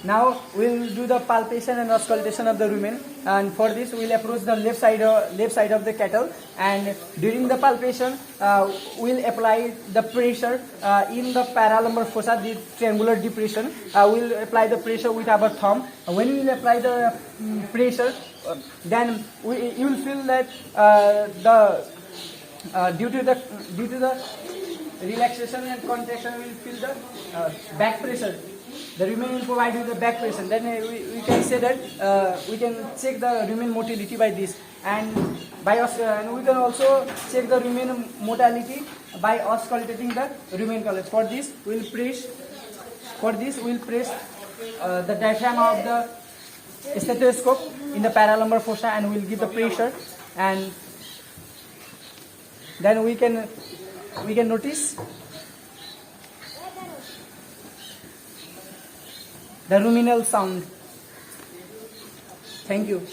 Now we'll do the palpation and auscultation of the rumen, and for this we'll approach the left side of the cattle, and during the palpation we'll apply the pressure in the paralumbar fossa, the triangular depression. We'll apply the pressure with our thumb. When we will apply the pressure, then you will feel that due to the relaxation and contraction, we will feel the back pressure. The rumen will provide you the back pressure. Then we can say that we can check the rumen motility by this, and and we can also check the rumen motility by auscultating the rumen colors. For this, we'll press the diaphragm of the stethoscope in the paralumbar fossa, and we'll give the pressure, and then we can notice the ruminal sound. Thank you.